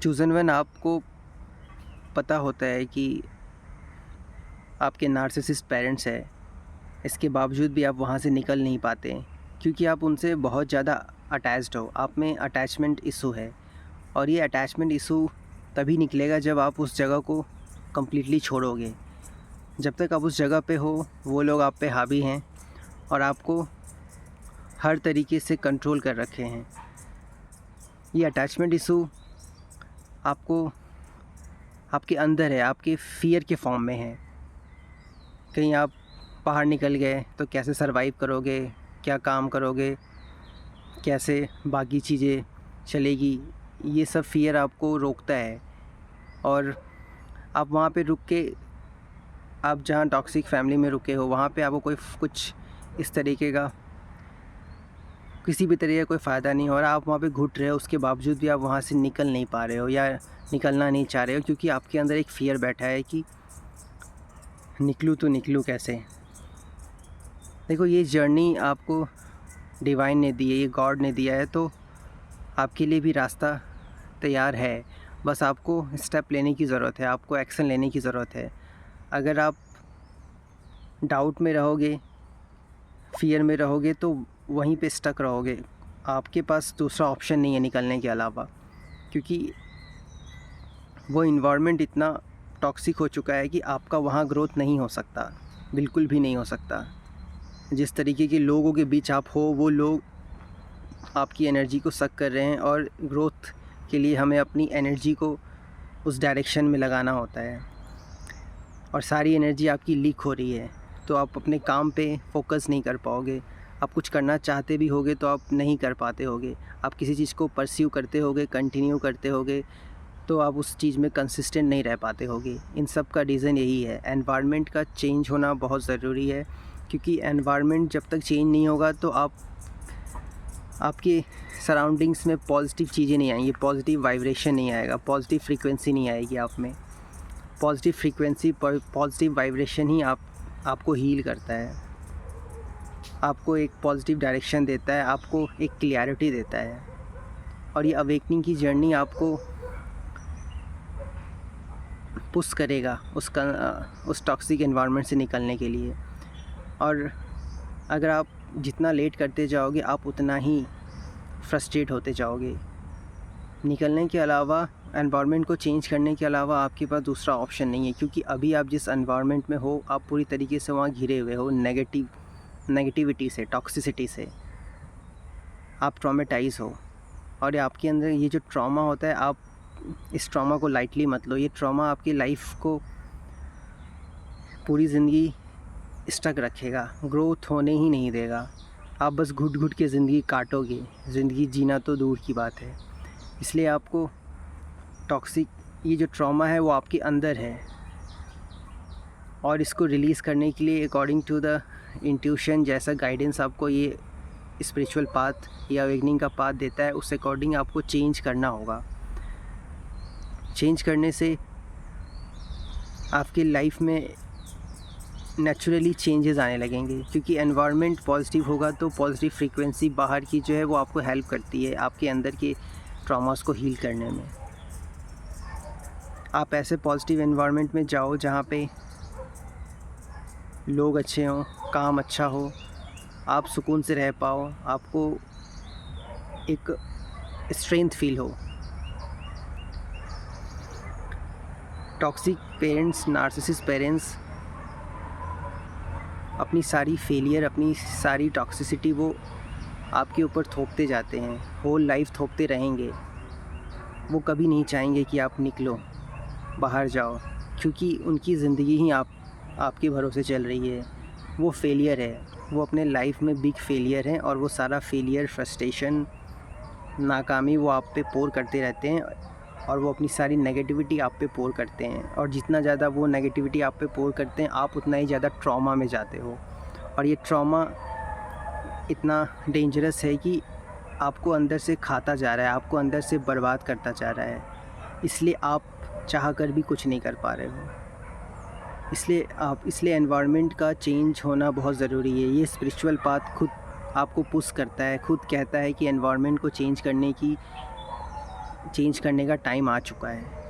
Chosen one आपको पता होता है कि आपके नार्सिसिस्ट पेरेंट्स हैं, इसके बावजूद भी आप वहाँ से निकल नहीं पाते क्योंकि आप उनसे बहुत ज़्यादा अटैच्ड हो। आप में अटैचमेंट इशू है और ये अटैचमेंट इशू तभी निकलेगा जब आप उस जगह को कम्प्लीटली छोड़ोगे। जब तक आप उस जगह पे हो वो लोग आप पे हावी हैं और आपको हर तरीके से कंट्रोल कर रखे हैं। ये अटैचमेंट इशू आपको आपके अंदर है, आपके फ़ियर के फॉर्म में है। कहीं आप बाहर निकल गए तो कैसे सरवाइव करोगे, क्या काम करोगे, कैसे बाकी चीज़ें चलेगी, ये सब फ़ियर आपको रोकता है। और आप वहाँ पे रुक के, आप जहाँ टॉक्सिक फैमिली में रुके हो वहाँ पे आपको कोई कुछ इस तरीके का किसी भी तरीके का कोई फ़ायदा नहीं हो रहा। आप वहाँ पे घुट रहे हो, उसके बावजूद भी आप वहाँ से निकल नहीं पा रहे हो या निकलना नहीं चाह रहे हो क्योंकि आपके अंदर एक फ़ियर बैठा है कि निकलूँ तो निकलूँ कैसे। देखो, ये जर्नी आपको डिवाइन ने दी है, ये गॉड ने दिया है, तो आपके लिए भी रास्ता तैयार है। बस आपको स्टेप लेने की ज़रूरत है, आपको एक्शन लेने की ज़रूरत है। अगर आप डाउट में रहोगे, फ़ियर में रहोगे तो वहीं पे स्टक रहोगे। आपके पास दूसरा ऑप्शन नहीं है निकलने के अलावा, क्योंकि वो इन्वायरमेंट इतना टॉक्सिक हो चुका है कि आपका वहाँ ग्रोथ नहीं हो सकता, बिल्कुल भी नहीं हो सकता। जिस तरीके के लोगों के बीच आप हो, वो लोग आपकी एनर्जी को सक कर रहे हैं और ग्रोथ के लिए हमें अपनी एनर्जी को उस डायरेक्शन में लगाना होता है और सारी एनर्जी आपकी लीक हो रही है तो आप अपने काम पे फोकस नहीं कर पाओगे। आप कुछ करना चाहते भी होगे तो आप नहीं कर पाते होगे। आप किसी चीज़ को परस्यू करते होगे, कंटिन्यू करते होगे, तो आप उस चीज़ में कंसिस्टेंट नहीं रह पाते होगे। इन सब का रीज़न यही है, एनवायरनमेंट का चेंज होना बहुत ज़रूरी है, क्योंकि एनवायरनमेंट जब तक चेंज नहीं होगा तो आपके सराउंडिंग्स में पॉजिटिव चीज़ें नहीं आएंगी, पॉजिटिव वाइब्रेशन नहीं आएगा, पॉजिटिव फ्रीक्वेंसी नहीं आएगी आप में। पॉजिटिव फ्रीक्वेंसी, पॉजिटिव वाइब्रेशन ही आपको हील करता है, आपको एक पॉजिटिव डायरेक्शन देता है, आपको एक क्लियरिटी देता है। और ये अवेकनिंग की जर्नी आपको पुश करेगा उस टॉक्सिक एनवायरनमेंट से निकलने के लिए। और अगर आप जितना लेट करते जाओगे आप उतना ही फ्रस्ट्रेट होते जाओगे। निकलने के अलावा, एनवायरनमेंट को चेंज करने के अलावा आपके पास दूसरा ऑप्शन नहीं है, क्योंकि अभी आप जिस एनवायरनमेंट में हो आप पूरी तरीके से वहाँ घिरे हुए हो नेगेटिविटी से, टॉक्सिसिटी से। आप ट्रॉमेटाइज हो और आपके अंदर ये जो ट्रॉमा होता है, आप इस ट्रॉमा को लाइटली मत लो। ये ट्रॉमा आपकी लाइफ को पूरी ज़िंदगी स्टक रखेगा, ग्रोथ होने ही नहीं देगा। आप बस घुट घुट के ज़िंदगी काटोगे, ज़िंदगी जीना तो दूर की बात है। इसलिए आपको टॉक्सिक ये जो ट्रॉमा है वो आपके अंदर है और इसको रिलीज़ करने के लिए अकॉर्डिंग टू द इंट्यूशन जैसा गाइडेंस आपको ये स्पिरिचुअल पाथ या अवेकनिंग का पाथ देता है, उस अकॉर्डिंग आपको चेंज करना होगा। चेंज करने से आपकी लाइफ में नेचुरली चेंजेस आने लगेंगे, क्योंकि एनवायरनमेंट पॉजिटिव होगा तो पॉजिटिव फ्रीक्वेंसी बाहर की जो है वो आपको हेल्प करती है आपके अंदर के ट्रॉमास को हील करने में। आप ऐसे पॉजिटिव एनवायरनमेंट में जाओ जहाँ पे लोग अच्छे हों, काम अच्छा हो, आप सुकून से रह पाओ, आपको एक स्ट्रेंथ फील हो। टॉक्सिक पेरेंट्स, नार्सिसिस्ट पेरेंट्स अपनी सारी फेलियर, अपनी सारी टॉक्सिसिटी वो आपके ऊपर थोपते जाते हैं, होल लाइफ थोपते रहेंगे। वो कभी नहीं चाहेंगे कि आप निकलो, बाहर जाओ, क्योंकि उनकी ज़िंदगी ही आपके भरोसे चल रही है। वो फेलियर है, वो अपने लाइफ में बिग फेलियर हैं और वो सारा फेलियर, फ्रस्ट्रेशन, नाकामी वो आप पे पोर करते रहते हैं और वो अपनी सारी नेगेटिविटी आप पे पोर करते हैं। और जितना ज़्यादा वो नेगेटिविटी आप पे पोर करते हैं, आप उतना ही ज़्यादा ट्रॉमा में जाते हो। और ये ट्रॉमा इतना डेंजरस है कि आपको अंदर से खाता जा रहा है, आपको अंदर से बर्बाद करता जा रहा है। इसलिए आप चाह कर भी कुछ नहीं कर पा रहे हो। इसलिए एनवायरनमेंट का चेंज होना बहुत ज़रूरी है। ये स्पिरिचुअल पाथ खुद आपको पुश करता है, खुद कहता है कि एनवायरनमेंट को चेंज करने की चेंज करने का टाइम आ चुका है।